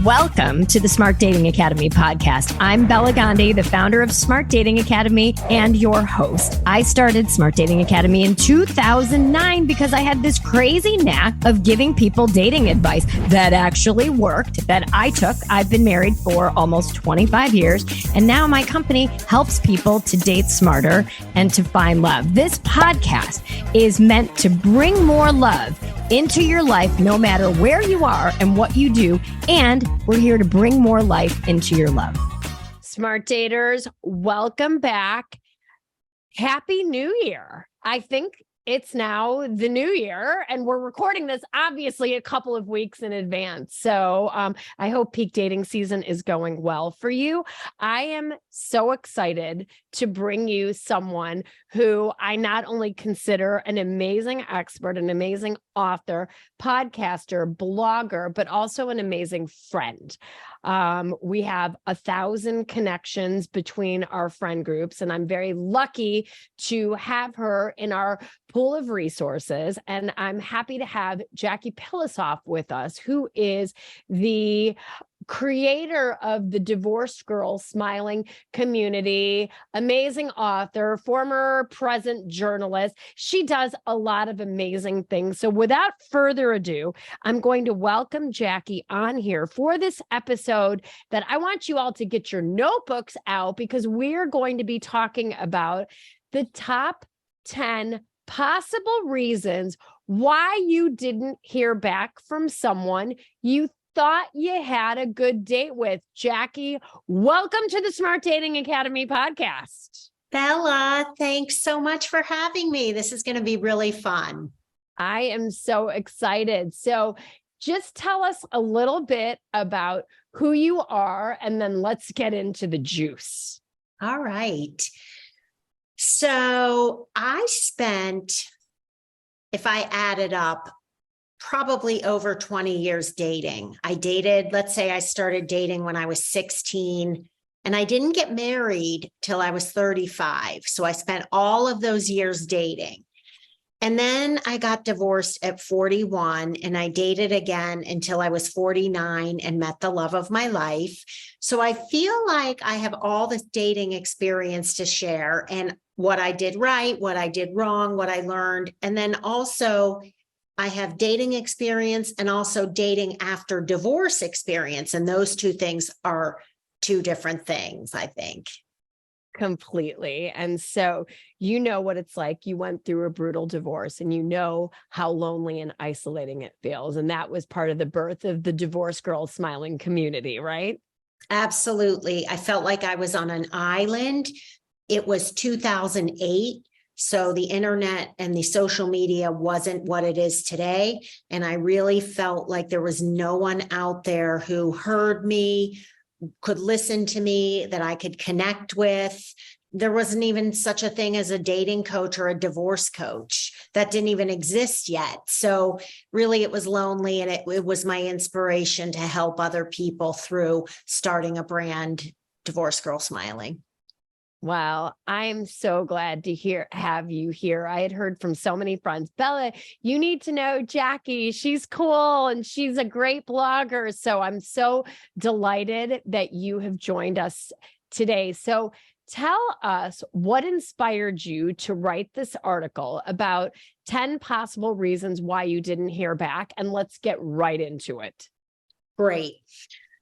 Welcome to the Smart Dating Academy podcast. I'm Bela Gandhi, the founder of Smart Dating Academy and your host. I started Smart Dating Academy in 2009 because I had this crazy knack of giving people dating advice that actually worked, that I took. I've been married for almost 25 years, and now my company helps people to date smarter and to find love. This podcast is meant to bring more love into your life, no matter where you are and what you do. And we're here to bring more life into your love. Smart daters, welcome back. Happy New Year. I think it's now the new year, and we're recording this obviously a couple of weeks in advance. So I hope peak dating season is going well for you. I am so excited to bring you someone who I not only consider an amazing expert, an amazing author, podcaster, blogger, but also an amazing friend. We have 1,000 connections between our friend groups, and I'm very lucky to have her in our pool of resources. And I'm happy to have Jackie Pilossoph with us, who is the creator of the Divorced Girl Smiling community, amazing author, former present journalist. She does a lot of amazing things. So without further ado, I'm going to welcome Jackie on here for this episode that I want you all to get your notebooks out, because we're going to be talking about the top 10 possible reasons why you didn't hear back from someone you thought you had a good date with. Jackie, welcome to the Smart Dating Academy podcast. Bella, thanks so much for having me. This is going to be really fun. I am so excited. So just tell us a little bit about who you are, and then let's get into the juice. All right. So I spent, if I added up, probably over 20 years dating. I dated, let's say I started dating when I was 16, and I didn't get married till I was 35. So I spent all of those years dating. And then I got divorced at 41, and I dated again until I was 49 and met the love of my life. So I feel like I have all this dating experience to share, and what I did right, what I did wrong, what I learned. And then also I have dating experience and also dating after divorce experience. And those two things are two different things, I think. Completely. And so you know what it's like. You went through a brutal divorce, and you know how lonely and isolating it feels. And that was part of the birth of the Divorced Girl Smiling community, right? Absolutely. I felt like I was on an island. It was 2008. So the internet and the social media wasn't what it is today. And I really felt like there was no one out there who heard me, could listen to me, that I could connect with. There wasn't even such a thing as a dating coach or a divorce coach. That didn't even exist yet. So really it was lonely, and it was my inspiration to help other people through starting a brand, Divorced Girl Smiling. Wow, I'm so glad to have you here. I had heard from so many friends, Bella, you need to know Jackie. She's cool and she's a great blogger. So I'm so delighted that you have joined us today. So tell us what inspired you to write this article about 10 possible reasons why you didn't hear back, and let's get right into it. Great.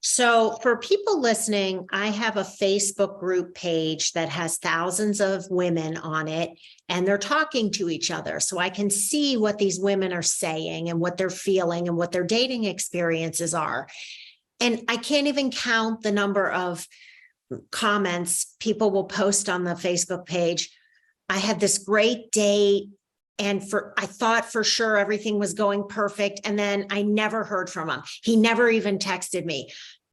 So for people listening, I have a Facebook group page that has thousands of women on it, and they're talking to each other. So I can see what these women are saying and what they're feeling and what their dating experiences are. And I can't even count the number of comments people will post on the Facebook page. I had this great date, and I thought for sure everything was going perfect. And then I never heard from him. He never even texted me.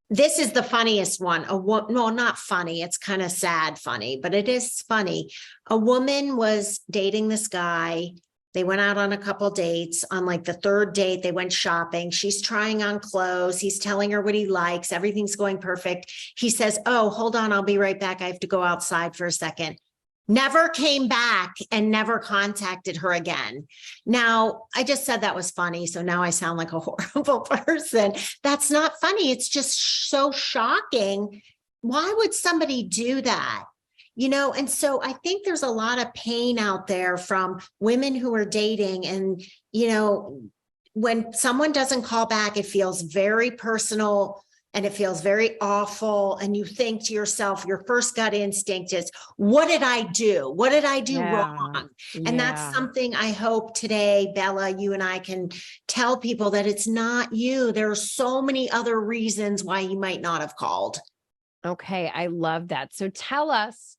This is the funniest one. No, not funny. It's kind of sad funny, but it is funny. A woman was dating this guy. They went out on a couple dates. On like the third date, they went shopping. She's trying on clothes. He's telling her what he likes. Everything's going perfect. He says, "Oh, hold on. I'll be right back. I have to go outside for a second." never came back and never contacted her again. Now, I just said that was funny, so now I sound like a horrible person. That's not funny. It's just so shocking. Why would somebody do that? And so I think there's a lot of pain out there from women who are dating. And, when someone doesn't call back, it feels very personal and it feels very awful. And you think to yourself, your first gut instinct is, what did I do? What did I do wrong? And that's something I hope today, Bella, you and I can tell people that it's not you. There are so many other reasons why you might not have called. Okay, I love that. So tell us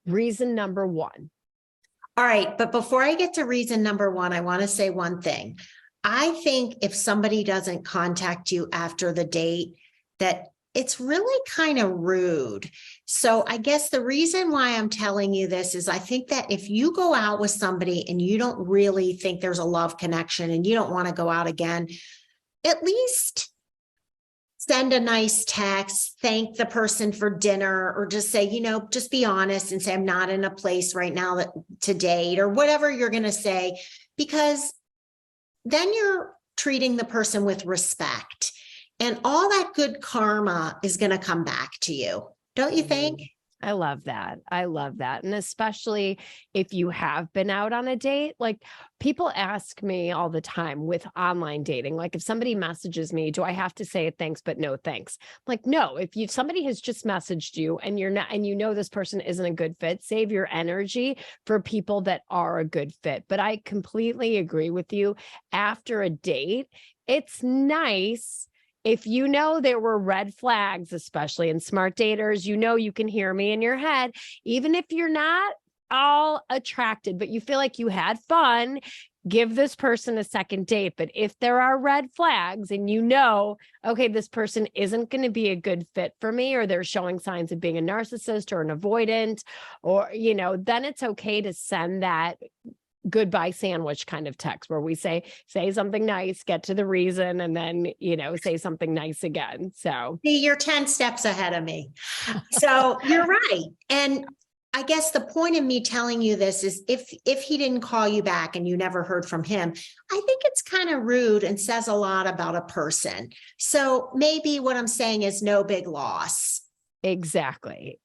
reason number one. All right, but before I get to reason number one, I want to say one thing. I think if somebody doesn't contact you after the date, that it's really kind of rude. So I guess the reason why I'm telling you this is I think that if you go out with somebody and you don't really think there's a love connection and you don't want to go out again, at least send a nice text, thank the person for dinner, or just say, just be honest and say, I'm not in a place right now to date, or whatever you're going to say, because then you're treating the person with respect. And all that good karma is going to come back to you. Don't you think? I love that. I love that. And especially if you have been out on a date, like people ask me all the time with online dating, like if somebody messages me, do I have to say thanks, but no thanks? Like, no, if somebody has just messaged you and you're not, and this person isn't a good fit, save your energy for people that are a good fit. But I completely agree with you. After a date, it's nice if there were red flags, especially in smart daters, you can hear me in your head, even if you're not all attracted, but you feel like you had fun, give this person a second date. But if there are red flags and okay, this person isn't going to be a good fit for me, or they're showing signs of being a narcissist or an avoidant, or, then it's okay to send that goodbye sandwich kind of text where we say something nice, get to the reason, and then, say something nice again. So see, you're 10 steps ahead of me. So you're right. And I guess the point of me telling you this is if he didn't call you back and you never heard from him, I think it's kind of rude and says a lot about a person. So maybe what I'm saying is no big loss. Exactly.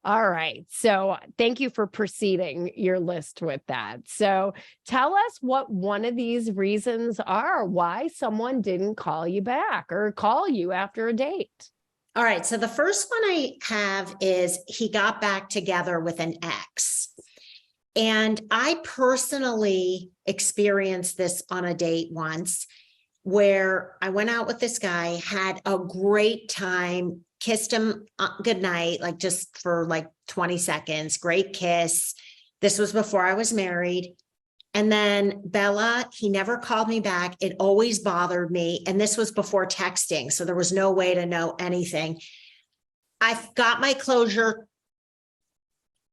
All right. So thank you for proceeding your list with that. So tell us what one of these reasons are why someone didn't call you back or call you after a date. All right. So the first one I have is he got back together with an ex. And I personally experienced this on a date once where I went out with this guy, had a great time, kissed him goodnight, like just for like 20 seconds, great kiss. This was before I was married. And then Bella, he never called me back. It always bothered me. And this was before texting, so there was no way to know anything. I got my closure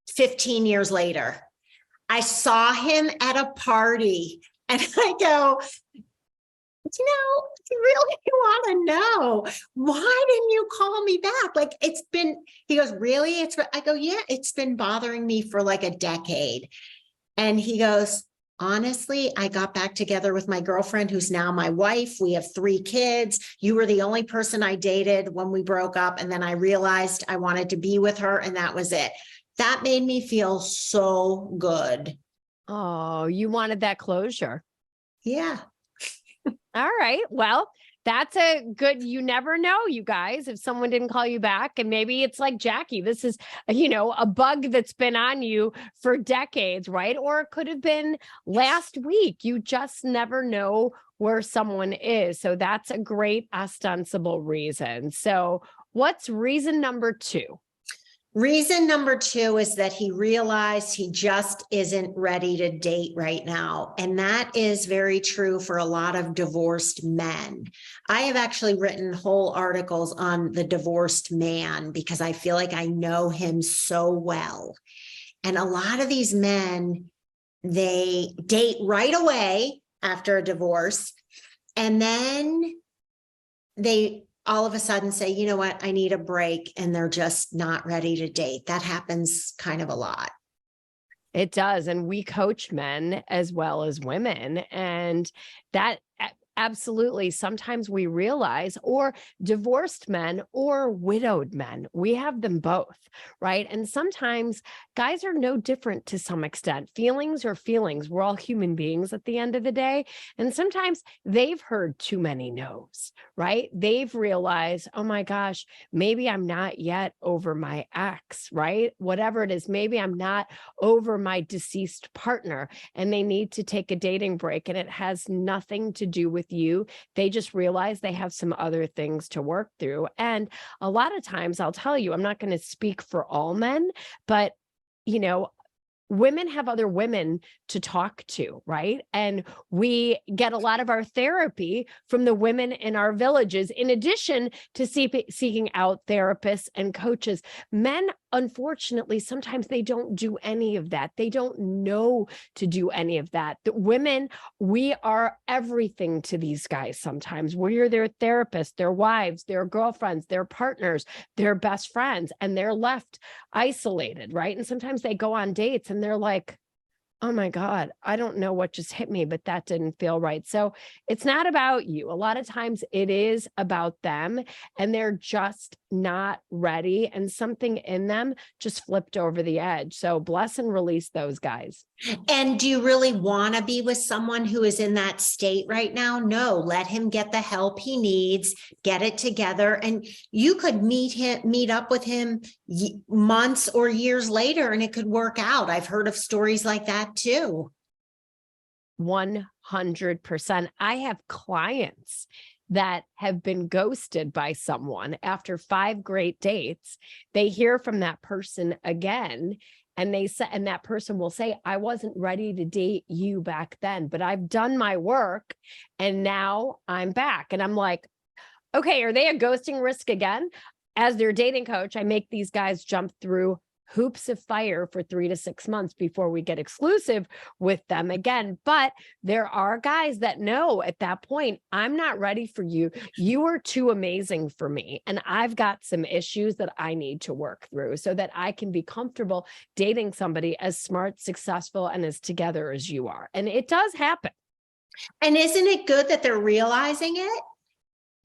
15 years later. I saw him at a party and I go, I really want to know, why didn't you call me back? Like he goes, really? I go, yeah, it's been bothering me for like a decade. And he goes, honestly, I got back together with my girlfriend, who's now my wife. We have 3 kids. You were the only person I dated when we broke up. And then I realized I wanted to be with her, and that was it. That made me feel so good. Oh, you wanted that closure. Yeah. All right. Well, that's a good, you never know, you guys, if someone didn't call you back. And maybe it's like Jackie, this is, a bug that's been on you for decades, right? Or it could have been last week. You just never know where someone is. So that's a great ostensible reason. So what's reason number 2? Reason number 2 is that he realized he just isn't ready to date right now. And that is very true for a lot of divorced men. I have actually written whole articles on the divorced man because I feel like I know him so well. And a lot of these men, they date right away after a divorce, and then they all of a sudden say, you know what, I need a break, and they're just not ready to date. That happens kind of a lot. It does. And we coach men as well as women. And that absolutely, sometimes we realize, or divorced men or widowed men, we have them both, right? And sometimes guys are no different to some extent. Feelings are feelings. We're all human beings at the end of the day. And sometimes they've heard too many no's, right? They've realized, oh my gosh, maybe I'm not yet over my ex, right? Whatever it is, maybe I'm not over my deceased partner, and they need to take a dating break. And it has nothing to do with you. They just realize they have some other things to work through. And a lot of times, I'll tell you, I'm not going to speak for all men, but women have other women to talk to, right? And we get a lot of our therapy from the women in our villages, in addition to seeking out therapists and coaches. Men, unfortunately, sometimes they don't do any of that. They don't know to do any of that. The women, we are everything to these guys sometimes. We're their therapists, their wives, their girlfriends, their partners, their best friends, and they're left isolated, right? And sometimes they go on dates and they're like, oh my God, I don't know what just hit me, but that didn't feel right. So it's not about you. A lot of times it is about them, and they're just not ready, and something in them just flipped over the edge. So bless and release those guys. And do you really want to be with someone who is in that state right now? No, let him get the help he needs, get it together. And you could meet up with him months or years later, and it could work out. I've heard of stories like that too. 100%. I have clients that have been ghosted by someone after 5 great dates. They hear from that person again, and that person will say, I wasn't ready to date you back then, but I've done my work and now I'm back. And I'm like, okay, are they a ghosting risk again? As their dating coach, I make these guys jump through hoops of fire for 3 to 6 months before we get exclusive with them again. But there are guys that know at that point, I'm not ready for you. You are too amazing for me. And I've got some issues that I need to work through so that I can be comfortable dating somebody as smart, successful, and as together as you are. And it does happen. And isn't it good that they're realizing it?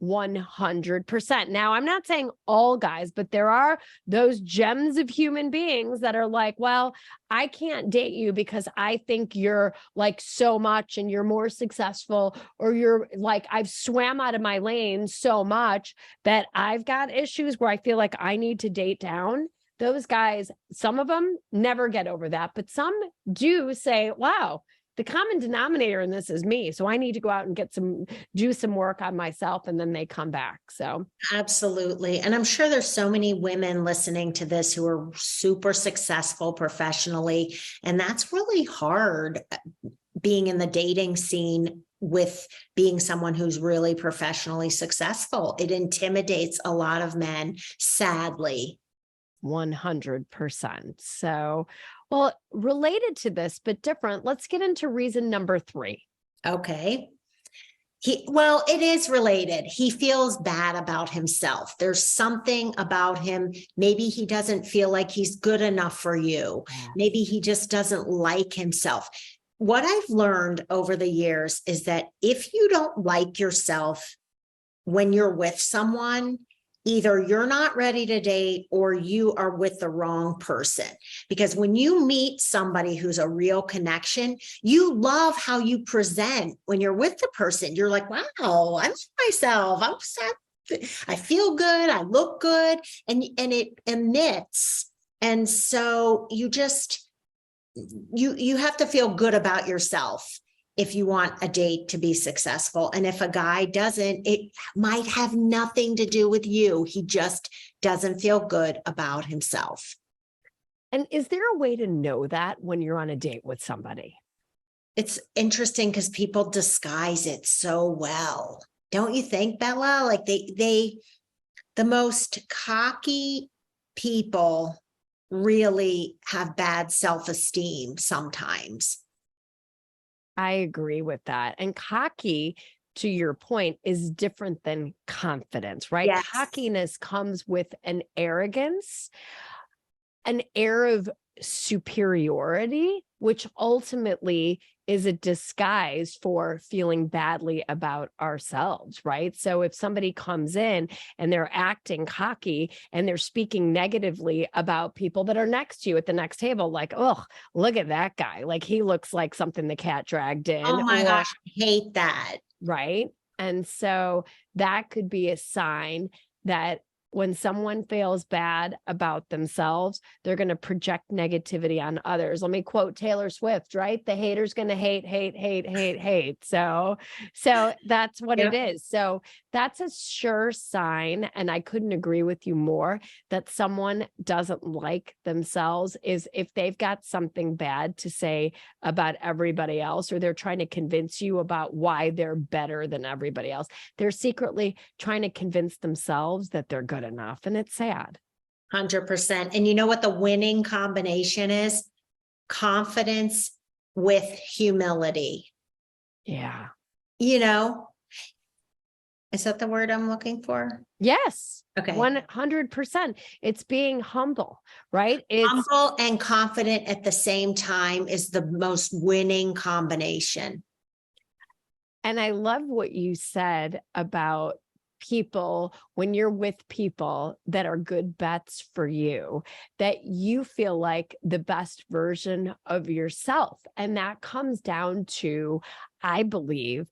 100%. Now, I'm not saying all guys, but there are those gems of human beings that are like, well, I can't date you because I think you're like so much and you're more successful, or you're like, I've swam out of my lane so much that I've got issues where I feel like I need to date down. Those guys, some of them never get over that, but some do say, wow, the common denominator in this is me. So I need to go out and do some work on myself, and then they come back. So absolutely. And I'm sure there's so many women listening to this who are super successful professionally. And that's really hard, being in the dating scene with being someone who's really professionally successful. It intimidates a lot of men, sadly. 100%. So, well, related to this, but different, let's get into reason number 3. Okay. It is related. He feels bad about himself. There's something about him. Maybe he doesn't feel like he's good enough for you. Maybe he just doesn't like himself. What I've learned over the years is that if you don't like yourself when you're with someone, either you're not ready to date or you are with the wrong person. Because when you meet somebody who's a real connection, you love how you present when you're with the person. You're like, wow, I'm myself. I feel good. I look good. And it emits. And so you have to feel good about yourself if you want a date to be successful. And if a guy doesn't, it might have nothing to do with you. He just doesn't feel good about himself. And is there a way to know that when you're on a date with somebody? It's interesting because people disguise it so well. Don't you think, Bella? Like the most cocky people really have bad self-esteem sometimes. I agree with that. And cocky to your point, is different than confidence, right? Yes. Cockiness comes with an arrogance, an air of superiority, which ultimately is a disguise for feeling badly about ourselves, right? So if somebody comes in and they're acting cocky and they're speaking negatively about people that are next to you at the next table, like, oh, look at that guy. Like, he looks like something the cat dragged in. Oh my gosh, I hate that. Right. And so that could be a sign that when someone feels bad about themselves, they're going to project negativity on others. Let me quote Taylor Swift, right? The hater's going to hate, hate, hate, hate, hate. So that's what it is. So that's a sure sign. And I couldn't agree with you more that someone doesn't like themselves is if they've got something bad to say about everybody else, or they're trying to convince you about why they're better than everybody else. They're secretly trying to convince themselves that they're good enough. And it's sad. 100%. And you know what the winning combination is? Confidence with humility. Yeah. You know, is that the word I'm looking for? Yes. Okay. 100%. It's being humble, right? It's humble and confident at the same time is the most winning combination. And I love what you said about people, when you're with people that are good bets for you, that you feel like the best version of yourself. And that comes down to, I believe,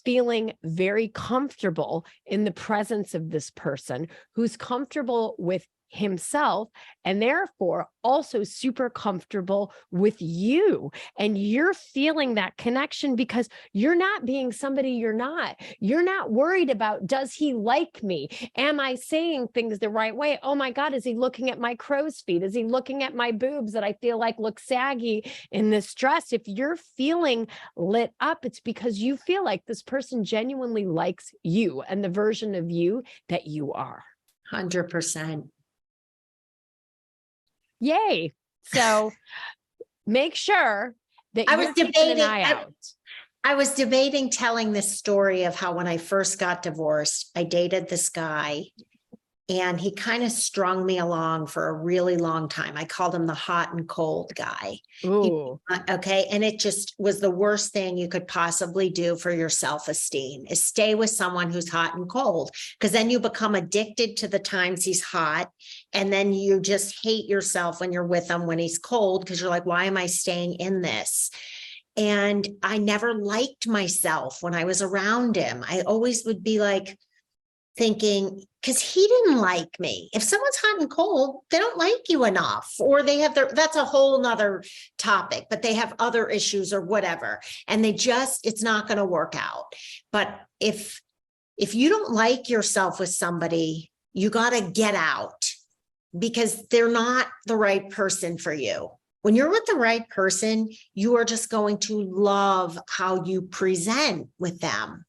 feeling very comfortable in the presence of this person who's comfortable with himself and therefore also super comfortable with you. And you're feeling that connection because you're not being somebody you're not. You're not worried about, does he like me? Am I saying things the right way? Oh my God, is he looking at my crow's feet? Is he looking at my boobs that I feel like look saggy in this dress? If you're feeling lit up, it's because you feel like this person genuinely likes you and the version of you that you are. 100%. Yay. So make sure that I was you're keeping an eye out. I was debating telling this story of how when I first got divorced, I dated this guy and he kind of strung me along for a really long time. I called him the hot and cold guy. Ooh. Okay. And it just was the worst thing you could possibly do for your self-esteem is stay with someone who's hot and cold, because then you become addicted to the times he's hot. And then you just hate yourself when you're with him when he's cold, because you're like, why am I staying in this? And I never liked myself when I was around him. I always would be like, thinking, because he didn't like me. If someone's hot and cold, they don't like you enough, or they have that's a whole nother topic, but they have other issues or whatever. And it's not going to work out. But if you don't like yourself with somebody, you got to get out because they're not the right person for you. When you're with the right person, you are just going to love how you present with them.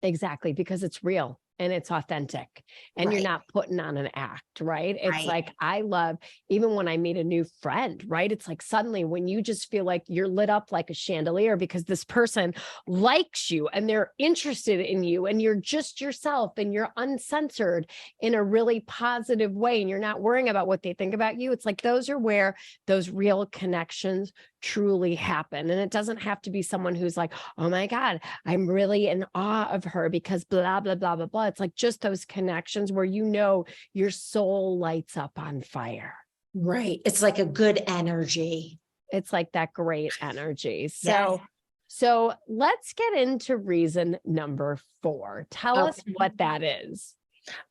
Exactly, because it's real and it's authentic and you're not putting on an act, right? It's like, I love, even when I meet a new friend, right? It's like suddenly when you just feel like you're lit up like a chandelier because this person likes you and they're interested in you and you're just yourself and you're uncensored in a really positive way and you're not worrying about what they think about you. It's like, those are where those real connections truly happen. And it doesn't have to be someone who's like, oh my God, I'm really in awe of her because blah, blah, blah, blah, blah. It's like just those connections where you know your soul lights up on fire. Right. It's like a good energy. It's like that great energy. So let's get into reason number 4. Tell us what that is.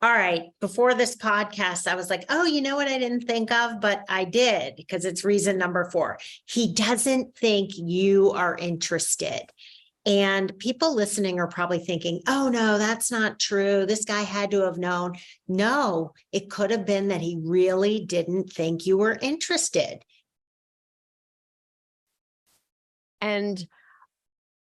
All right. Before this podcast, I was like, oh, you know what I didn't think of, but I did, because it's reason number 4. He doesn't think you are interested. And people listening are probably thinking, oh, no, that's not true. This guy had to have known. No, it could have been that he really didn't think you were interested. And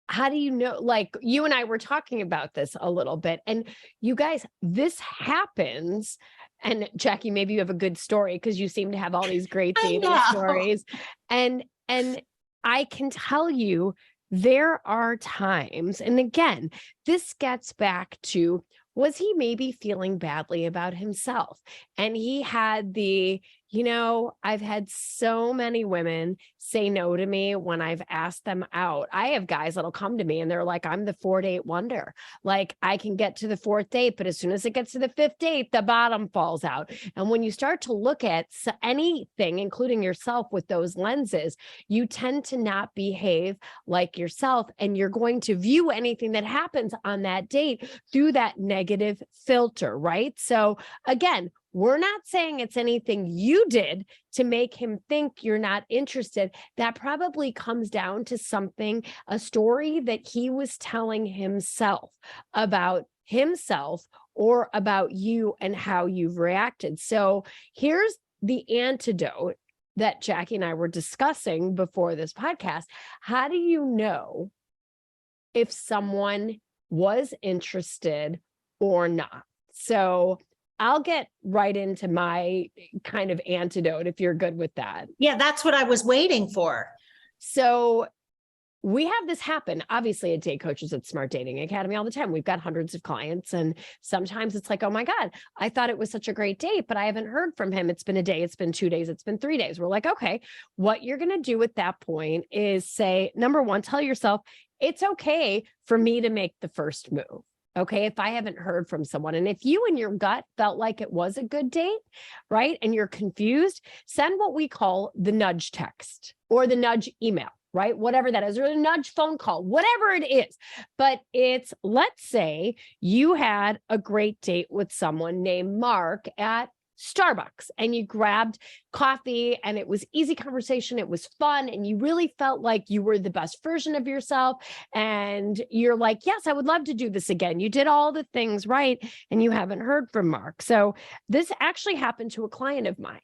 how do you know, like you and I were talking about this a little bit, and you guys, this happens. And Jackie, maybe you have a good story because you seem to have all these great dating stories. And I can tell you there are times, and again, this gets back to, was he maybe feeling badly about himself? And he had I've had so many women say no to me when I've asked them out. I have guys that'll come to me and they're like, I'm the 4-date wonder. Like, I can get to the 4th date, but as soon as it gets to the 5th date, the bottom falls out. And when you start to look at anything, including yourself, with those lenses, you tend to not behave like yourself. And you're going to view anything that happens on that date through that negative filter, right? So again, we're not saying it's anything you did to make him think you're not interested. That probably comes down to a story that he was telling himself about himself or about you and how you've reacted. So here's the antidote that Jackie and I were discussing before this podcast. How do you know if someone was interested or not? So I'll get right into my kind of antidote if you're good with that. Yeah, that's what I was waiting for. So we have this happen, obviously, at date coaches at Smart Dating Academy all the time. We've got hundreds of clients, and sometimes it's like, oh my God, I thought it was such a great date, but I haven't heard from him. It's been a day, it's been 2 days, it's been 3 days. We're like, okay, what you're going to do at that point is say, number one, tell yourself, it's okay for me to make the first move. Okay, if I haven't heard from someone, and if you in your gut felt like it was a good date, right, and you're confused, send what we call the nudge text or the nudge email, right? Whatever that is, or a nudge phone call, whatever it is. But it's, let's say you had a great date with someone named Mark at Starbucks, and you grabbed coffee and it was easy conversation. It was fun. And you really felt like you were the best version of yourself. And you're like, yes, I would love to do this again. You did all the things right. And you haven't heard from Mark. So this actually happened to a client of mine.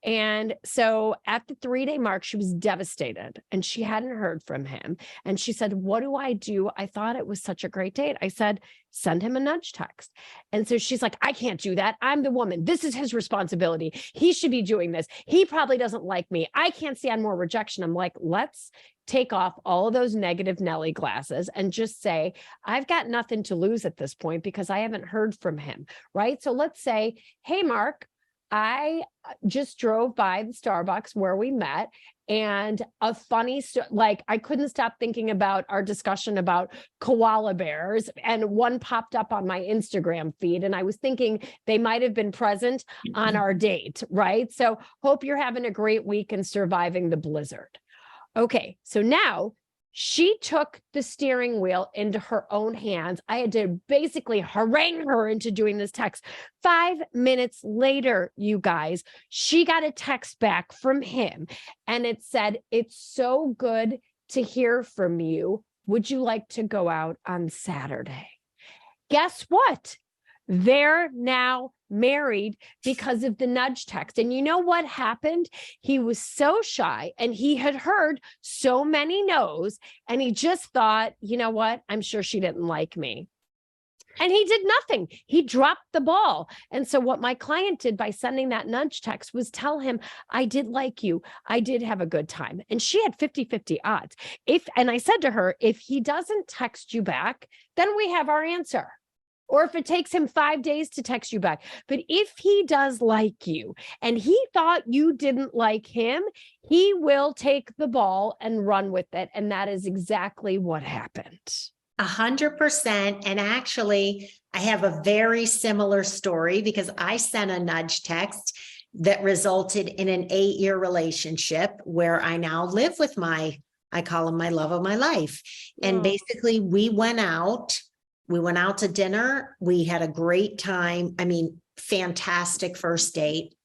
And so at the 3-day mark, she was devastated and she hadn't heard from him. And she said, what do? I thought it was such a great date. I said, send him a nudge text. And so she's like, I can't do that. I'm the woman. This is his responsibility. He should be doing this. He probably doesn't like me. I can't stand more rejection. I'm like, let's take off all of those negative Nelly glasses and just say, I've got nothing to lose at this point because I haven't heard from him, right? So let's say, hey, Mark, I just drove by the Starbucks where we met, and a funny, like, I couldn't stop thinking about our discussion about koala bears, and one popped up on my Instagram feed, and I was thinking they might have been present on our date, right? So hope you're having a great week and surviving the blizzard. Okay, so now she took the steering wheel into her own hands. I had to basically harangue her into doing this text. 5 minutes later, you guys, she got a text back from him, and it said, it's so good to hear from you. Would you like to go out on Saturday? Guess what? They're now married because of the nudge text. And you know what happened? He was so shy and he had heard so many no's, and he just thought, you know what? I'm sure she didn't like me. And he did nothing. He dropped the ball. And so what my client did by sending that nudge text was tell him, I did like you. I did have a good time. And she had 50-50 odds. And I said to her, if he doesn't text you back, then we have our answer. Or if it takes him 5 days to text you back. But if he does like you and he thought you didn't like him, he will take the ball and run with it. And that is exactly what happened. 100%. And actually, I have a very similar story because I sent a nudge text that resulted in an 8-year relationship where I now live with I call him my love of my life. And basically we went out to dinner. We had a great time. I mean, fantastic first date.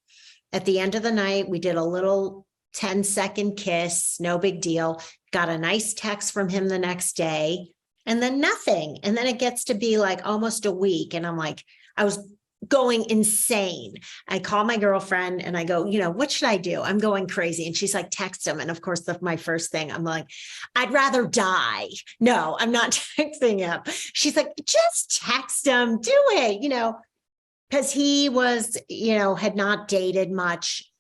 At the end of the night, we did a little 10-second kiss, no big deal. Got a nice text from him the next day, and then nothing. And then it gets to be like almost a week. And I'm like, I was going insane. I call my girlfriend and I go, what should I do? I'm going crazy. And she's like, text him. And of course, my first thing, I'm like, I'd rather die. No, I'm not texting him. She's like, just text him, do it, because he was, had not dated much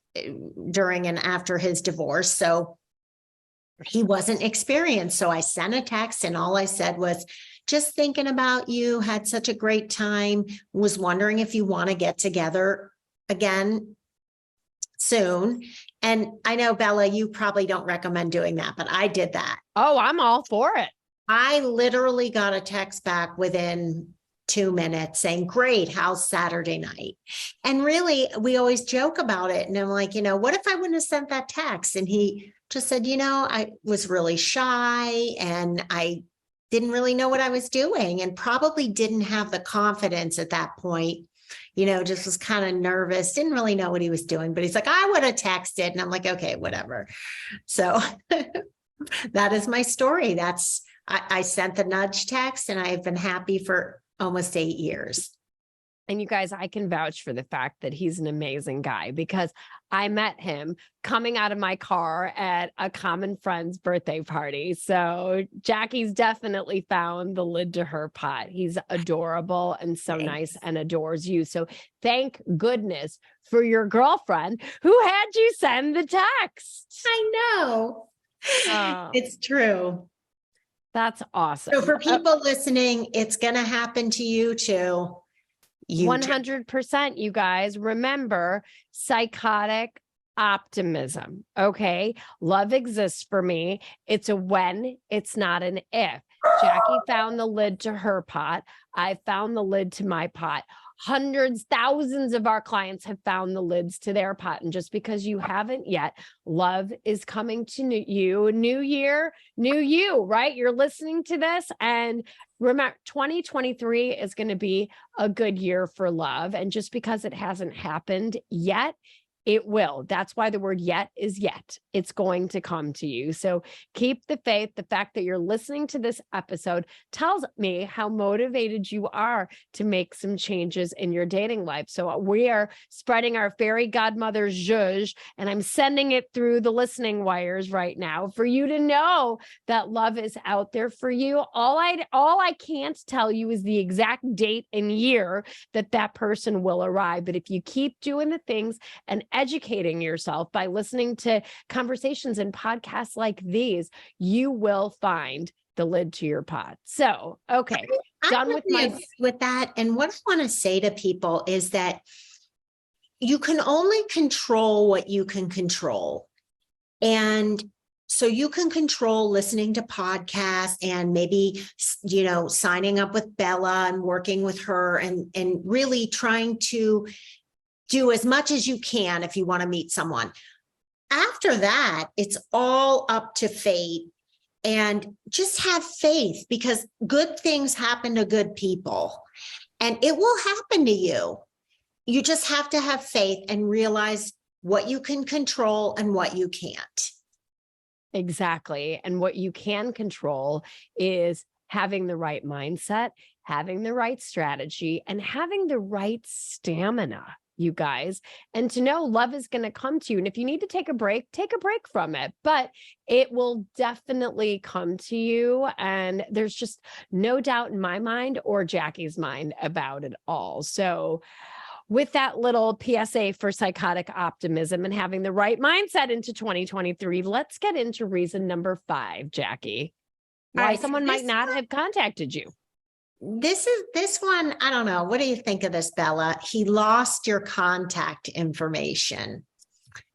during and after his divorce. So he wasn't experienced. So I sent a text and all I said was, just thinking about you, had such a great time, was wondering if you want to get together again soon. And I know, Bella, you probably don't recommend doing that, but I did that. Oh, I'm all for it. I literally got a text back within 2 minutes saying, great, how's Saturday night? And really, we always joke about it. And I'm like, what if I wouldn't have sent that text? And he just said, I was really shy and I didn't really know what I was doing and probably didn't have the confidence at that point, just was kind of nervous, didn't really know what he was doing, but he's like, I would have texted. And I'm like, okay, whatever. So that is my story. I sent the nudge text and I've been happy for almost 8 years. And you guys, I can vouch for the fact that he's an amazing guy because I met him coming out of my car at a common friend's birthday party. So Jackie's definitely found the lid to her pot. He's adorable and so nice and adores you. So thank goodness for your girlfriend who had you send the text. I know. It's true. That's awesome. So for people listening, it's going to happen to you too. 100%, you guys. Remember, psychotic optimism. Okay. Love exists for me. It's a when, it's not an if. Jackie found the lid to her pot. I found the lid to my pot. Hundreds, thousands of our clients have found the lids to their pot. And just because you haven't yet, love is coming to you. New year, new you, right? You're listening to this and remember, 2023 is going to be a good year for love. And just because it hasn't happened yet, it will. That's why the word yet is yet. It's going to come to you. So keep the faith. The fact that you're listening to this episode tells me how motivated you are to make some changes in your dating life. So we are spreading our fairy godmother zhuzh, and I'm sending it through the listening wires right now for you to know that love is out there for you. All I can't tell you is the exact date and year that person will arrive. But if you keep doing the things and educating yourself by listening to conversations and podcasts like these, you will find the lid to your pot. So, okay, done with that. And what I want to say to people is that you can only control what you can control. And so you can control listening to podcasts and maybe, signing up with Bella and working with her and really trying to do as much as you can if you want to meet someone. After that, it's all up to fate, and just have faith because good things happen to good people and it will happen to you. You just have to have faith and realize what you can control and what you can't. Exactly. And what you can control is having the right mindset, having the right strategy, and having the right stamina, you guys, and to know love is going to come to you. And if you need to take a break from it, but it will definitely come to you. And there's just no doubt in my mind or Jackie's mind about it all. So with that little PSA for psychotic optimism and having the right mindset into 2023, let's get into reason number 5, Jackie. Why someone might not have contacted you. This one, I don't know. What do you think of this, Bella? He lost your contact information.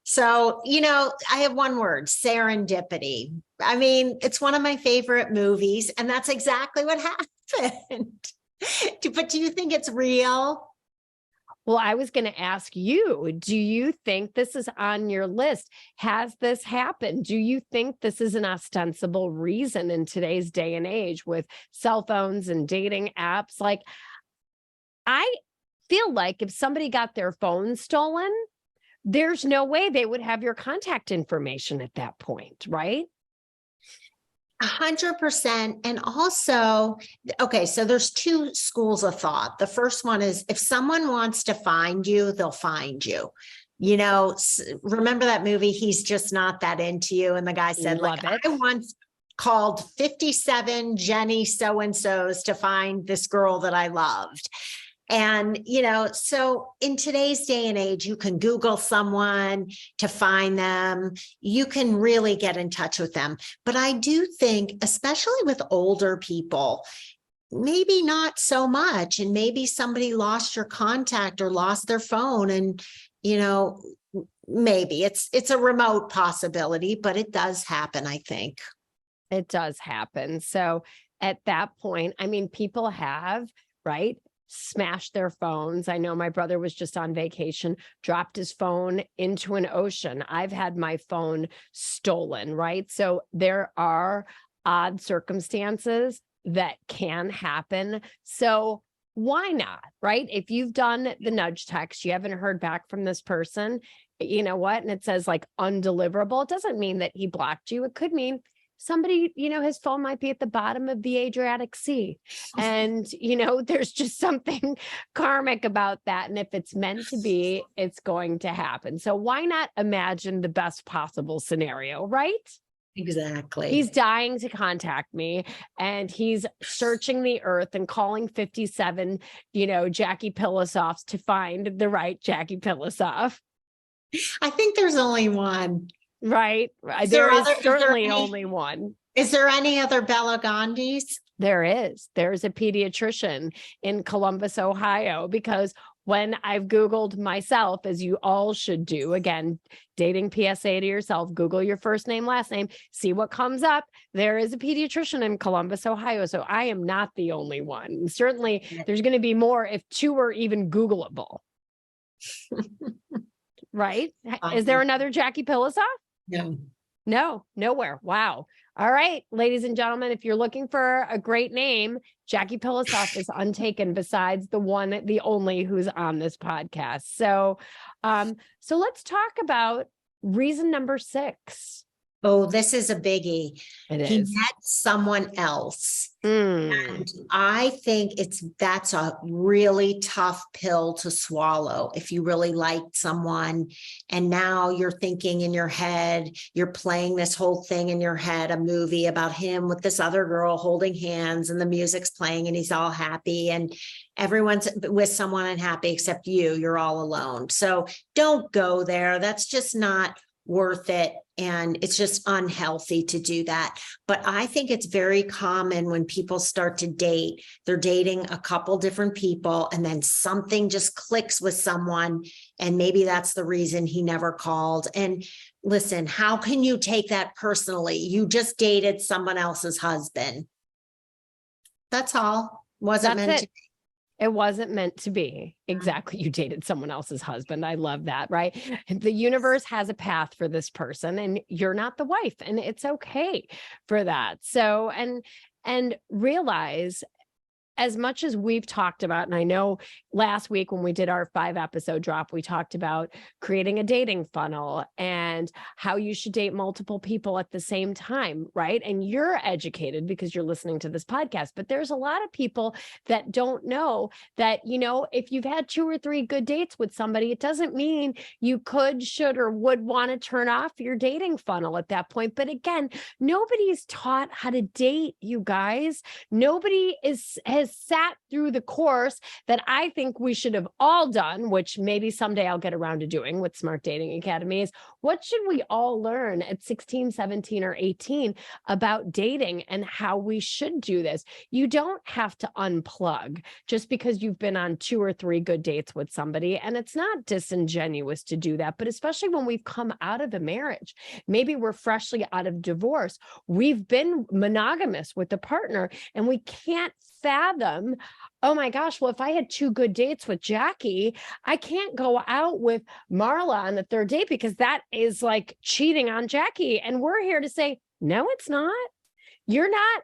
So, I have one word, serendipity. I mean, it's one of my favorite movies, and that's exactly what happened. But do you think it's real? Well, I was going to ask you, do you think this is on your list? Has this happened? Do you think this is an ostensible reason in today's day and age with cell phones and dating apps? Like, I feel like if somebody got their phone stolen, there's no way they would have your contact information at that point, right? 100%. And also, okay, so there's 2 schools of thought. The first one is if someone wants to find you, they'll find you. Remember that movie, He's Just Not That Into You? And the guy said, I once called 57 Jenny so-and-sos to find this girl that I loved. And, so in today's day and age, you can Google someone to find them. You can really get in touch with them. But I do think, especially with older people, maybe not so much. And maybe somebody lost your contact or lost their phone. And, maybe it's a remote possibility, but it does happen, I think. It does happen. So at that point, I mean, people have, right, smashed their phones. I know my brother was just on vacation, dropped his phone into an ocean. I've had my phone stolen, right? So there are odd circumstances that can happen. So why not, right? If you've done the nudge text, you haven't heard back from this person, you know what? And it says like undeliverable. It doesn't mean that he blocked you. It could mean somebody, his phone might be at the bottom of the Adriatic Sea. And, there's just something karmic about that. And if it's meant to be, it's going to happen. So why not imagine the best possible scenario, right? Exactly. He's dying to contact me and he's searching the earth and calling 57, Jackie Pilossoph to find the right Jackie Pilossoph. I think there's only one. Right. There is certainly only one. Is there any other Bela Gandhis? There is. There's a pediatrician in Columbus, Ohio, because when I've Googled myself, as you all should do, again, dating PSA to yourself, Google your first name, last name, see what comes up. There is a pediatrician in Columbus, Ohio. So I am not the only one. And certainly there's going to be more if two are even Googleable. Right? Is there another Jackie Pilossoph? No, nowhere. Wow. All right, ladies and gentlemen, if you're looking for a great name, Jackie Pilossoph is untaken besides the only who's on this podcast. So let's talk about reason number 6. Oh, this is a biggie. He is. met someone else. And I think that's a really tough pill to swallow if you really liked someone. And now you're thinking in your head, you're playing this whole thing in your head, a movie about him with this other girl holding hands and the music's playing and he's all happy and everyone's with someone unhappy except you're all alone. So don't go there. That's just not worth it. And it's just unhealthy to do that. But I think it's very common when people start to date, they're dating a couple different people and then something just clicks with someone. And maybe that's the reason he never called. And listen, how can you take that personally? You just dated someone else's husband. That's all. Wasn't meant to be. It wasn't meant to be. Exactly. You dated someone else's husband. I love that, right? The universe has a path for this person and you're not the wife and it's okay for that. So, and realize as much as we've talked about, and I know last week when we did our 5-episode drop, we talked about creating a dating funnel and how you should date multiple people at the same time, right? And you're educated because you're listening to this podcast, but there's a lot of people that don't know that, if you've had 2 or 3 good dates with somebody, it doesn't mean you could, should, or would want to turn off your dating funnel at that point. But again, nobody's taught how to date, you guys. Nobody has sat through the course that I think we should have all done, which maybe someday I'll get around to doing with Smart Dating Academy, is what should we all learn at 16, 17, or 18 about dating and how we should do this? You don't have to unplug just because you've been on 2 or 3 good dates with somebody. And it's not disingenuous to do that, but especially when we've come out of a marriage, maybe we're freshly out of divorce, we've been monogamous with a partner and we can't fathom, oh my gosh, well, if I had 2 good dates with Jackie, I can't go out with Marla on the 3rd date because that is like cheating on Jackie. And we're here to say, no, it's not. You're not.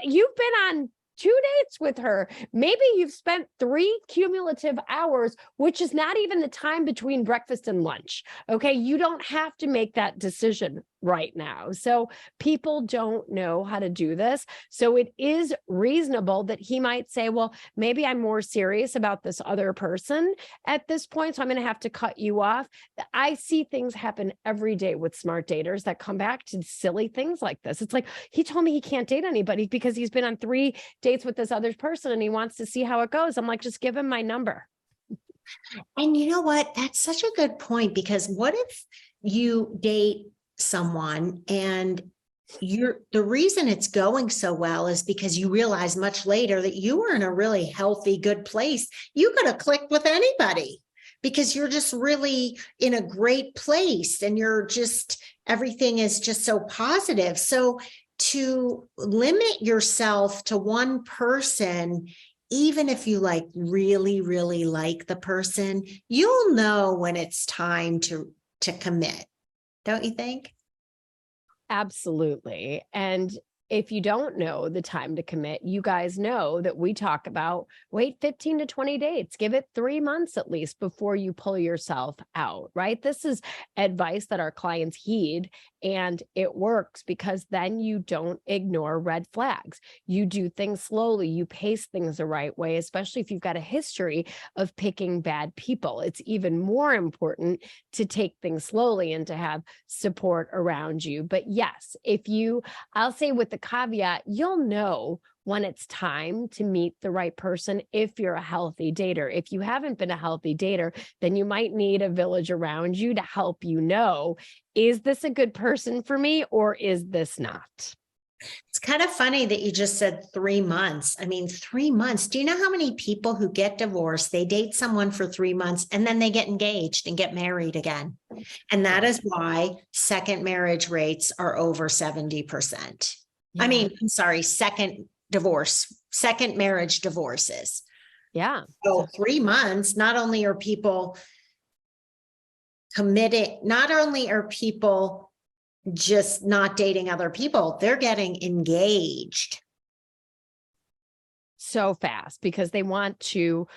You've been on 2 dates with her. Maybe you've spent 3 cumulative hours, which is not even the time between breakfast and lunch. Okay. You don't have to make that decision right now. So people don't know how to do this. So it is reasonable that he might say, well, maybe I'm more serious about this other person at this point, so I'm going to have to cut you off. I see things happen every day with smart daters that come back to silly things like this. It's like, he told me he can't date anybody because he's been on 3 dates with this other person and he wants to see how it goes. I'm like, just give him my number. And you know what? That's such a good point, because what if you date someone and the reason it's going so well is because you realize much later that you were in a really healthy, good place. You could have clicked with anybody because you're just really in a great place and everything is just so positive. So to limit yourself to one person, even if you really, really like the person, you'll know when it's time to commit. Don't you think? Absolutely. And if you don't know the time to commit, you guys know that we talk about wait 15 to 20 dates, give it 3 months at least before you pull yourself out, right? This is advice that our clients heed, and it works because then you don't ignore red flags. You do things slowly, you pace things the right way, especially if you've got a history of picking bad people. It's even more important to take things slowly and to have support around you. But yes, I'll say with the caveat, you'll know when it's time to meet the right person if you're a healthy dater. If you haven't been a healthy dater, then you might need a village around you to help you know, is this a good person for me or is this not? It's kind of funny that you just said 3 months. I mean, 3 months. Do you know how many people who get divorced, they date someone for 3 months and then they get engaged and get married again? And that is why second marriage rates are over 70%. Yeah. I mean, I'm sorry, second marriage divorces. Yeah. So 3 months, not only are people committed, not only are people just not dating other people, they're getting engaged so fast because they want to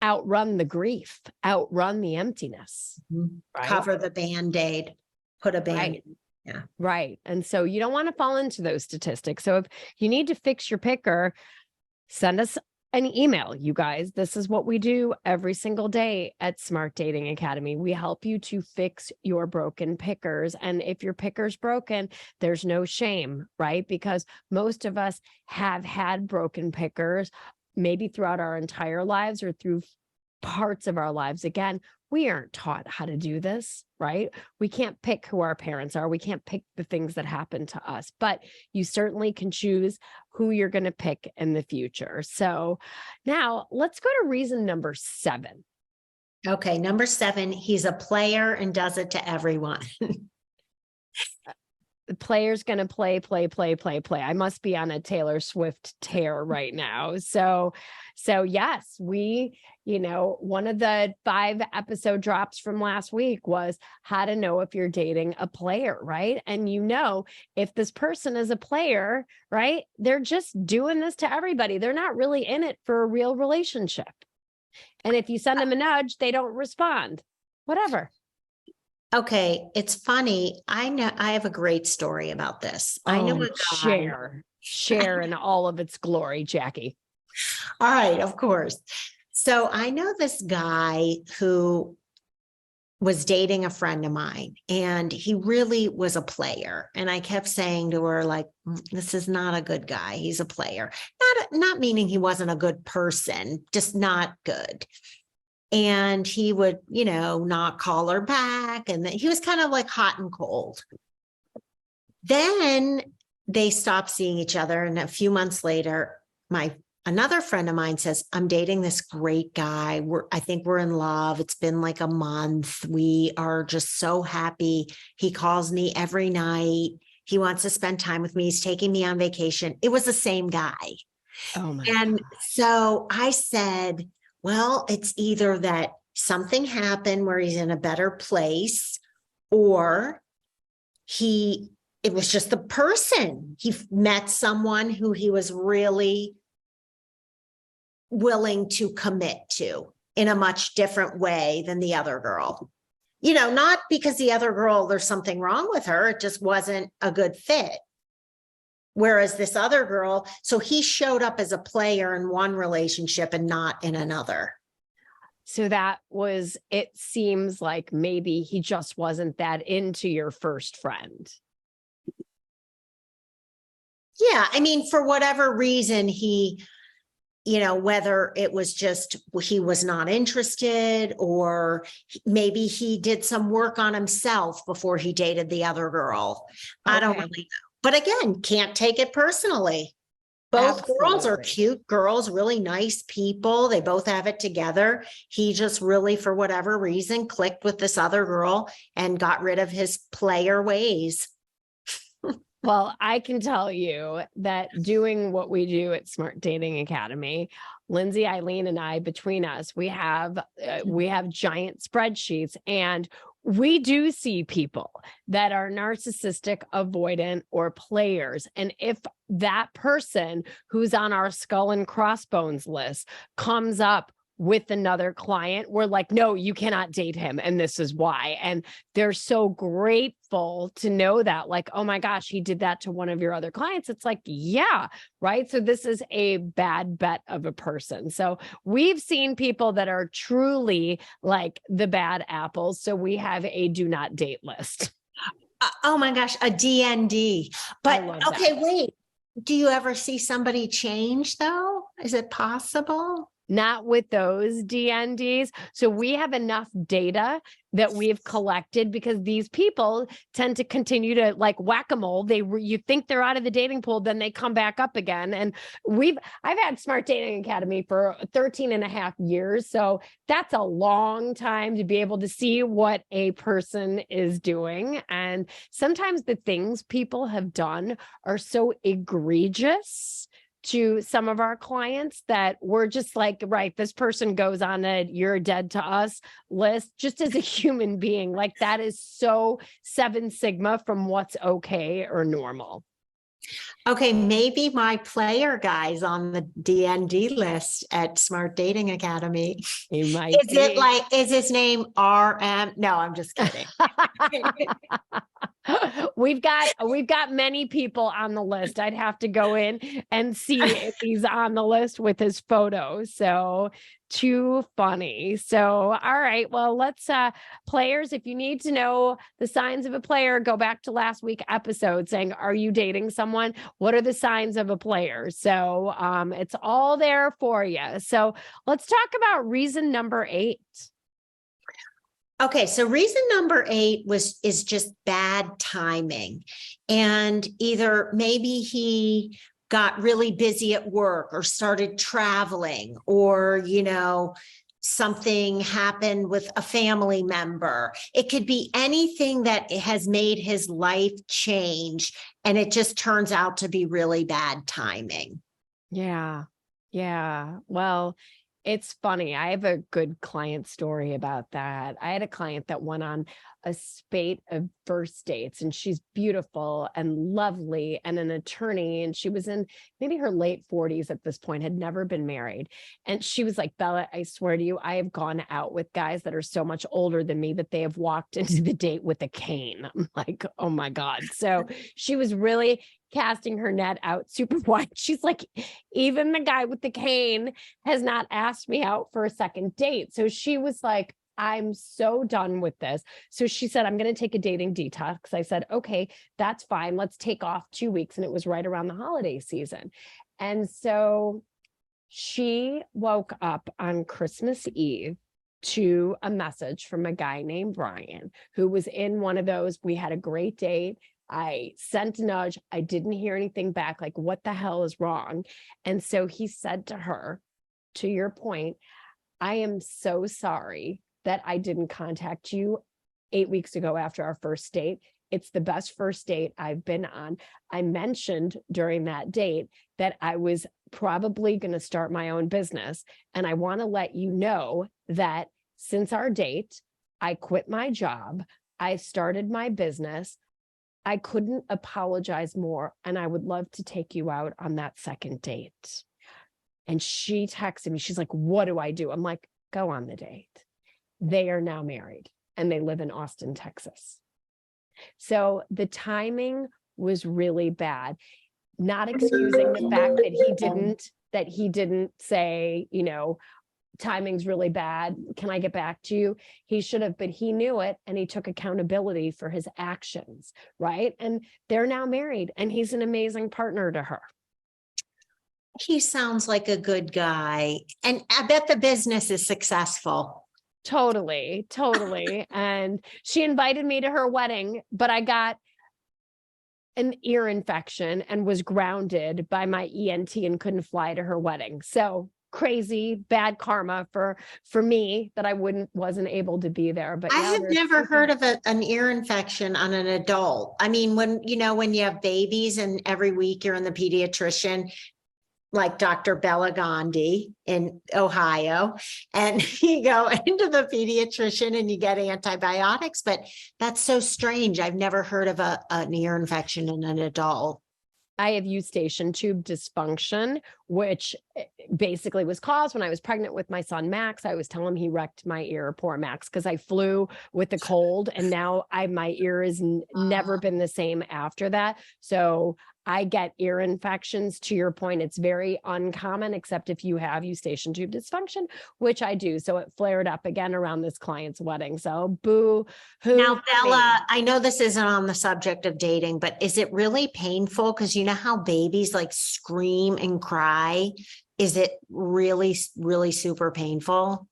outrun the grief, outrun the emptiness, right? Cover the Band-Aid, put a Band-Aid. Right. Yeah. Right. And so you don't want to fall into those statistics. So if you need to fix your picker, send us an email, you guys. This is what we do every single day at Smart Dating Academy. We help you to fix your broken pickers. And if your picker's broken, there's no shame, right? Because most of us have had broken pickers, maybe throughout our entire lives or through parts of our lives. Again, we aren't taught how to do this, right? We can't pick who our parents are. We can't pick the things that happen to us, but you certainly can choose who you're going to pick in the future. So now let's go to reason number 7. Okay. Number 7, he's a player and does it to everyone. The player's going to play. I must be on a Taylor Swift tear right now. So yes, one of the 5 episode drops from last week was how to know if you're dating a player, right? And if this person is a player, right, they're just doing this to everybody. They're not really in it for a real relationship. And if you send them a nudge, they don't respond, whatever. Okay, it's funny. I have a great story about this. I know a guy. Share in all of its glory, Jackie. All right, of course. So I know this guy who was dating a friend of mine, and he really was a player. And I kept saying to her, like, this is not a good guy. He's a player. Not meaning he wasn't a good person, just not good. And he would, not call her back. And he was kind of like hot and cold. Then they stopped seeing each other. And a few months later, another friend of mine says, I'm dating this great guy. I think we're in love. It's been like a month. We are just so happy. He calls me every night. He wants to spend time with me. He's taking me on vacation. It was the same guy. Oh my And God. so I said, well, it's either that something happened where he's in a better place, or it was just the person. He met someone who he was really willing to commit to in a much different way than the other girl. Not because the other girl, there's something wrong with her. It just wasn't a good fit. Whereas this other girl, so he showed up as a player in one relationship and not in another. So it seems like maybe he just wasn't that into your first friend. Yeah. I mean, for whatever reason, he, whether it was just he was not interested, or maybe he did some work on himself before he dated the other girl. I don't really know. But again, can't take it personally. Both girls are cute girls, really nice people. They both have it together. He just really, for whatever reason, clicked with this other girl and got rid of his player ways. Well, I can tell you that doing what we do at Smart Dating Academy, Lindsay, Eileen, and I, between us, we have giant spreadsheets, and we do see people that are narcissistic, avoidant, or players. And if that person who's on our skull and crossbones list comes up with another client, we're like, no, you cannot date him. And this is why. And they're so grateful to know that, like, oh my gosh, he did that to one of your other clients. It's like, yeah, right. So this is a bad bet of a person. So we've seen people that are truly like the bad apples. So we have a do not date list. Oh my gosh, a DND. But okay, wait. Do you ever see somebody change though? Is it possible? Not with those DNDs. So we have enough data that we've collected, because these people tend to continue to, like whack-a-mole. You think they're out of the dating pool, then they come back up again. And I've had Smart Dating Academy for 13 and a half years. So that's a long time to be able to see what a person is doing. And sometimes the things people have done are so egregious to some of our clients that we're just like, right, this person goes on a you're dead to us list just as a human being. Like, that is so 7 sigma from what's okay or normal. Okay, maybe my player guy's on the DND list at Smart Dating Academy. He might Is it like, is his name RM? No, I'm just kidding. We've got many people on the list. I'd have to go in and see if he's on the list with his photo. So too funny. So, all right. Well, let's players, if you need to know the signs of a player, go back to last week's episode saying, are you dating someone? What are the signs of a player? So it's all there for you. So let's talk about reason number 8. Okay, so reason number 8 is just bad timing. And either maybe he got really busy at work or started traveling, or, something happened with a family member. It could be anything that has made his life change, and it just turns out to be really bad timing. Yeah. Yeah. Well, it's funny. I have a good client story about that. I had a client that went on a spate of first dates, and she's beautiful and lovely and an attorney. And she was in maybe her late 40s at this point, had never been married. And she was like, Bella, I swear to you, I have gone out with guys that are so much older than me that they have walked into the date with a cane. I'm like, oh my God. So she was really casting her net out super wide. She's like, even the guy with the cane has not asked me out for a second date. So she was like, I'm so done with this. So she said, I'm going to take a dating detox. I said, okay, that's fine. Let's take off 2 weeks. And it was right around the holiday season. And so she woke up on Christmas Eve to a message from a guy named Brian, who was in one of those. We had a great date. I sent a nudge. I didn't hear anything back. Like, what the hell is wrong? And so he said to her, to your point, I am so sorry that I didn't contact you 8 weeks ago after our first date. It's the best first date I've been on. I mentioned during that date that I was probably going to start my own business. And I want to let you know that since our date, I quit my job. I started my business. I couldn't apologize more. And I would love to take you out on that second date. And she texted me. She's like, what do I do? I'm like, go on the date. They are now married. and they live in Austin, Texas. So the timing was really bad, not excusing the fact that he didn't say, timing's really bad. Can I get back to you? He should have, but he knew it and he took accountability for his actions, right? And they're now married and he's an amazing partner to her. He sounds like a good guy. And I bet the business is successful. Totally. And she invited me to her wedding, but I got an ear infection and was grounded by my ENT and couldn't fly to her wedding. So crazy, bad karma for me that I wasn't able to be there. But I have never heard of an ear infection on an adult. I mean, when you have babies and every week you're in the pediatrician, like Dr. Bela Gandhi in Ohio, and you go into the pediatrician and you get antibiotics, but that's so strange. I've never heard of an ear infection in an adult. I have eustachian tube dysfunction, which basically was caused when I was pregnant with my son, Max. I was telling him he wrecked my ear, poor Max, because I flew with the cold and now my ear has never been the same after that. So I get ear infections. To your point, it's very uncommon, except if you have eustachian tube dysfunction, which I do. So it flared up again around this client's wedding. So boo hoo. Now, Bella, I know this isn't on the subject of dating, but is it really painful? Because you know how babies like scream and cry? Is it really, really super painful?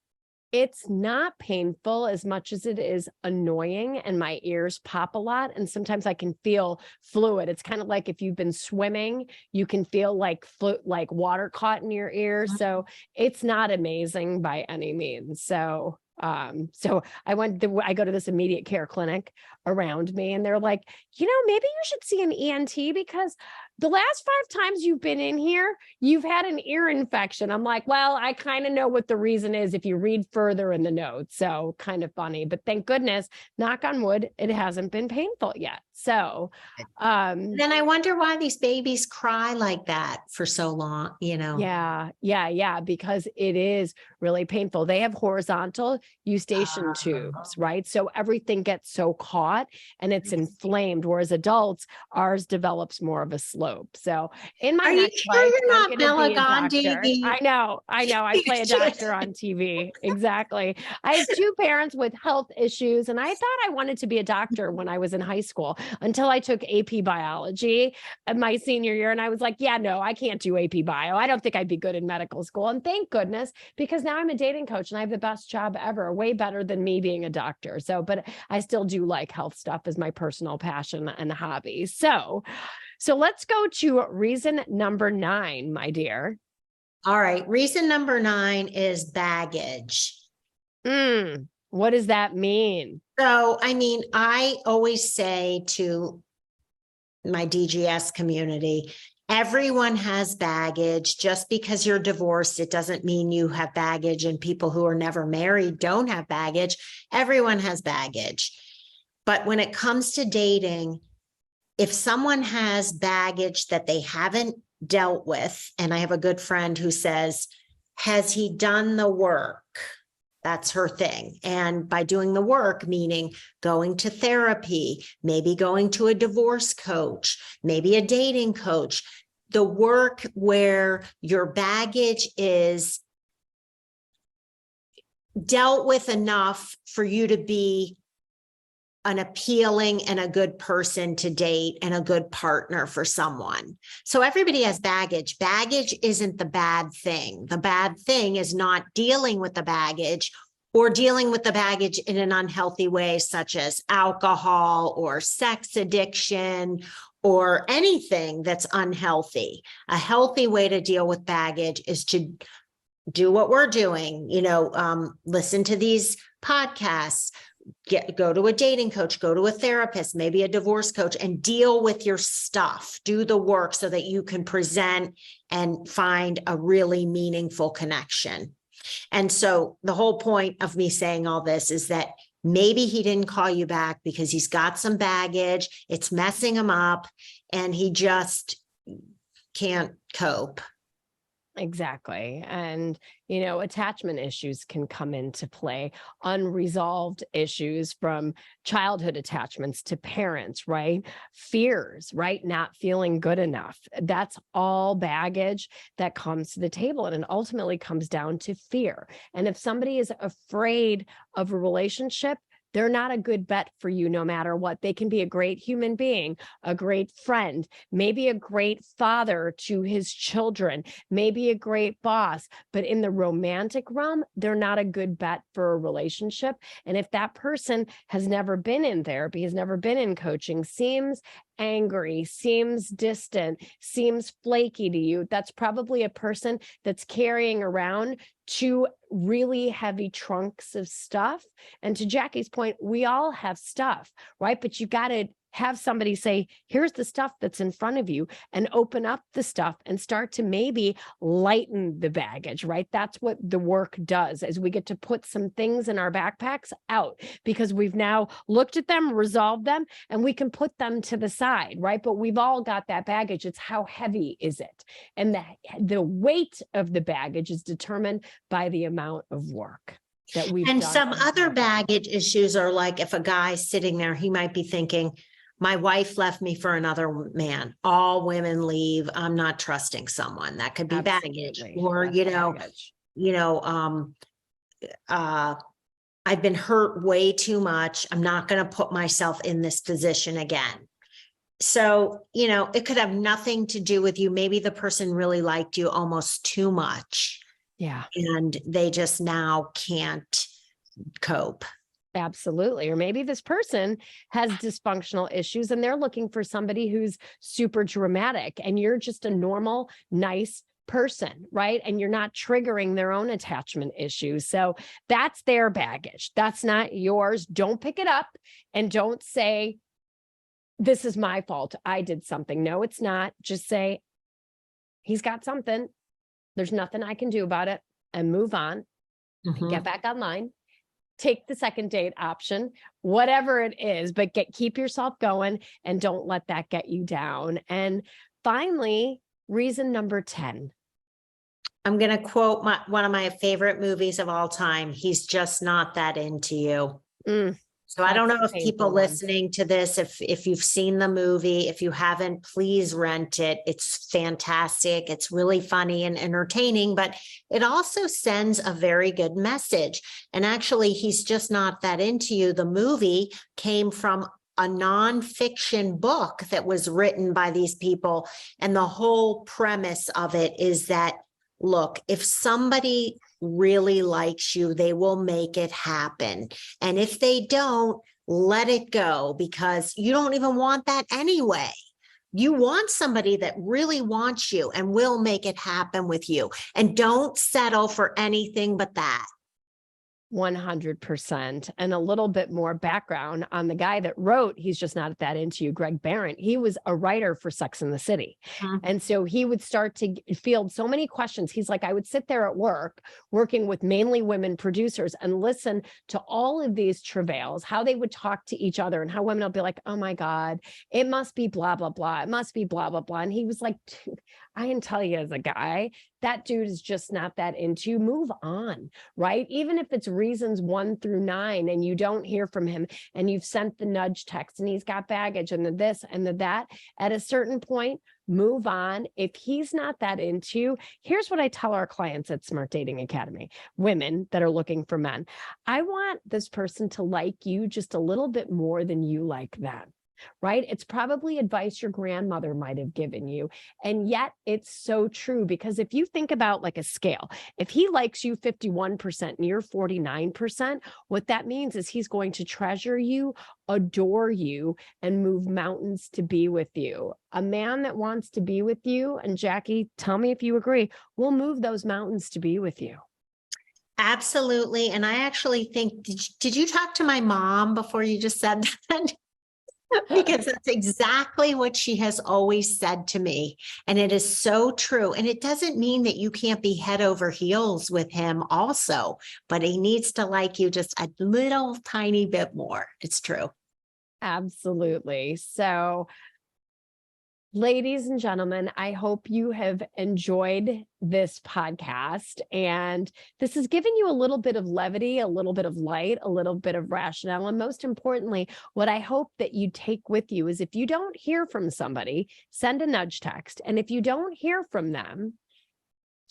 It's not painful as much as it is annoying, and my ears pop a lot. And sometimes I can feel fluid. It's kind of like if you've been swimming, you can feel like water caught in your ear. So it's not amazing by any means. So I go to this immediate care clinic around me and they're like, maybe you should see an ENT because the last 5 times you've been in here, you've had an ear infection. I'm like, well, I kind of know what the reason is if you read further in the notes. So kind of funny, but thank goodness, knock on wood, it hasn't been painful yet. So then I wonder why these babies cry like that for so long, Yeah, because it is really painful. They have horizontal eustachian tubes, right? So everything gets so caught and it's inflamed, whereas adults, ours develops more of a slope. So in my next life, you're not Bela Gandhi? I know. I play a doctor on TV. Exactly. I have 2 parents with health issues, and I thought I wanted to be a doctor when I was in high school until I took AP biology my senior year. And I was like, yeah, no, I can't do AP bio. I don't think I'd be good in medical school. And thank goodness, because now I'm a dating coach and I have the best job ever, way better than me being a doctor. So, but I still do like health stuff as my personal passion and hobby. So let's go to reason number 9, my dear. All right. Reason number 9 is baggage. What does that mean? So, I always say to my DGS community, everyone has baggage. Just because you're divorced, it doesn't mean you have baggage, and people who are never married don't have baggage. Everyone has baggage. But when it comes to dating, if someone has baggage that they haven't dealt with, and I have a good friend who says, has he done the work? That's her thing. And by doing the work, meaning going to therapy, maybe going to a divorce coach, maybe a dating coach, the work where your baggage is dealt with enough for you to be an appealing and a good person to date and a good partner for someone. So everybody has baggage. Baggage isn't the bad thing. The bad thing is not dealing with the baggage or dealing with the baggage in an unhealthy way, such as alcohol or sex addiction or anything that's unhealthy. A healthy way to deal with baggage is to do what we're doing, listen to these podcasts, go to a dating coach, go to a therapist, maybe a divorce coach, and deal with your stuff. Do the work so that you can present and find a really meaningful connection. And so the whole point of me saying all this is that maybe he didn't call you back because he's got some baggage, it's messing him up, and he just can't cope. Exactly. And, attachment issues can come into play, unresolved issues from childhood attachments to parents, right? Fears, right? Not feeling good enough. That's all baggage that comes to the table. And it ultimately comes down to fear. And if somebody is afraid of a relationship, they're not a good bet for you no matter what. They can be a great human being, a great friend, maybe a great father to his children, maybe a great boss, but in the romantic realm, they're not a good bet for a relationship. And if that person has never been in therapy, has never been in coaching, seems angry, seems distant, seems flaky to you, that's probably a person that's carrying around two really heavy trunks of stuff. And to Jackie's point, we all have stuff, right? But you got to have somebody say, here's the stuff that's in front of you, and open up the stuff and start to maybe lighten the baggage, right? That's what the work does, as we get to put some things in our backpacks out because we've now looked at them, resolved them, and we can put them to the side, right? But we've all got that baggage. It's how heavy is it? And the weight of the baggage is determined by the amount of work that we've done. And some other baggage issues are like, if a guy's sitting there, he might be thinking, my wife left me for another man. All women leave. I'm not trusting someone. That could be baggage. Or, That's baggage. I've been hurt way too much. I'm not going to put myself in this position again. So, it could have nothing to do with you. Maybe the person really liked you almost too much. Yeah. And they just now can't cope. Absolutely. Or maybe this person has dysfunctional issues and they're looking for somebody who's super dramatic, and you're just a normal, nice person, right? And you're not triggering their own attachment issues. So that's their baggage. That's not yours. Don't pick it up and don't say, this is my fault. I did something. No, it's not. Just say, he's got something. There's nothing I can do about it, and move on. Mhm. Get back online. Take the second date option, whatever it is, but keep yourself going and don't let that get you down. And finally, reason number 10. I'm going to quote one of my favorite movies of all time. He's just not that into you. So I don't know if people listening to this, if you've seen the movie, if you haven't, please rent it. It's fantastic. It's really funny and entertaining, but it also sends a very good message. And actually, he's just not that into you. The movie came from a nonfiction book that was written by these people. And the whole premise of it is that, look, if somebody really likes you, they will make it happen. And if they don't, let it go, because you don't even want that anyway. You want somebody that really wants you and will make it happen with you. And don't settle for anything but that. 100%. And a little bit more background on the guy that wrote He's Just Not That Into You, Greg Behrendt. He was a writer for Sex and the City. And so he would start to field so many questions. He's like, I would sit there at work, working with mainly women producers, and listen to all of these travails, how they would talk to each other, and how women will be like, oh my God, it must be blah, blah, blah. It must be blah, blah, blah. And he was like, I can tell you as a guy, that dude is just not that into you. Move on, right? Even if it's reasons 1 through 9 and you don't hear from him and you've sent the nudge text and he's got baggage and the this and the that, at a certain point, move on. If he's not that into you, here's what I tell our clients at Smart Dating Academy, women that are looking for men. I want this person to like you just a little bit more than you like them. Right? It's probably advice your grandmother might have given you. And yet it's so true, because if you think about like a scale, if he likes you 51% and you're 49%, what that means is he's going to treasure you, adore you, and move mountains to be with you. A man that wants to be with you, and Jackie, tell me if you agree, will move those mountains to be with you. Absolutely. And I actually think, did you talk to my mom before you just said that? Because that's exactly what she has always said to me. And it is so true. And it doesn't mean that you can't be head over heels with him also, but he needs to like you just a little tiny bit more. It's true. Absolutely. So Ladies and gentlemen, I hope you have enjoyed this podcast, and this has given you a little bit of levity, a little bit of light, a little bit of rationale. And most importantly, what I hope that you take with you is if you don't hear from somebody, send a nudge text. And if you don't hear from them,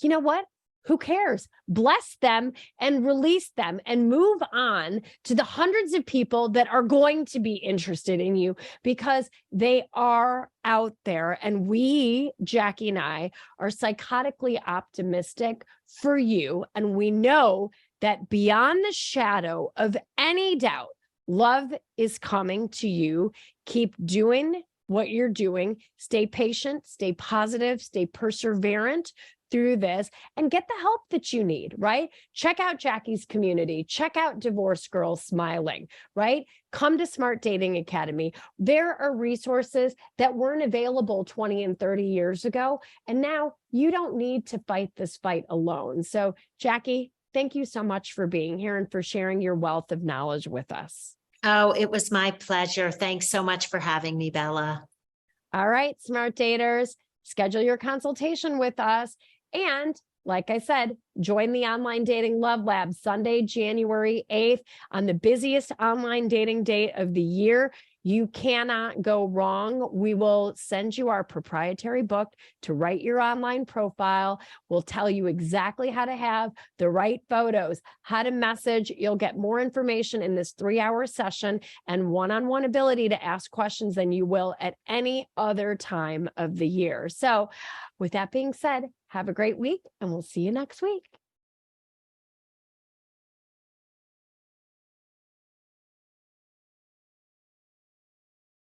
you know what? Who cares? Bless them and release them and move on to the hundreds of people that are going to be interested in you, because they are out there. And we, Jackie and I, are psychotically optimistic for you. And we know that beyond the shadow of any doubt, love is coming to you. Keep doing what you're doing. Stay patient, stay positive, stay perseverant through this, and get the help that you need, right? Check out Jackie's community, check out Divorce Girls Smiling, right? Come to Smart Dating Academy. There are resources that weren't available 20 and 30 years ago. And now you don't need to fight this fight alone. So Jackie, thank you so much for being here and for sharing your wealth of knowledge with us. Oh, it was my pleasure. Thanks so much for having me, Bella. All right, Smart Daters, schedule your consultation with us. And like I said, join the Online Dating Love Lab Sunday, January 8th on the busiest online dating day of the year. You cannot go wrong. We will send you our proprietary book to write your online profile. We'll tell you exactly how to have the right photos, how to message. You'll get more information in this 3-hour session and one-on-one ability to ask questions than you will at any other time of the year. So with that being said, have a great week, and we'll see you next week.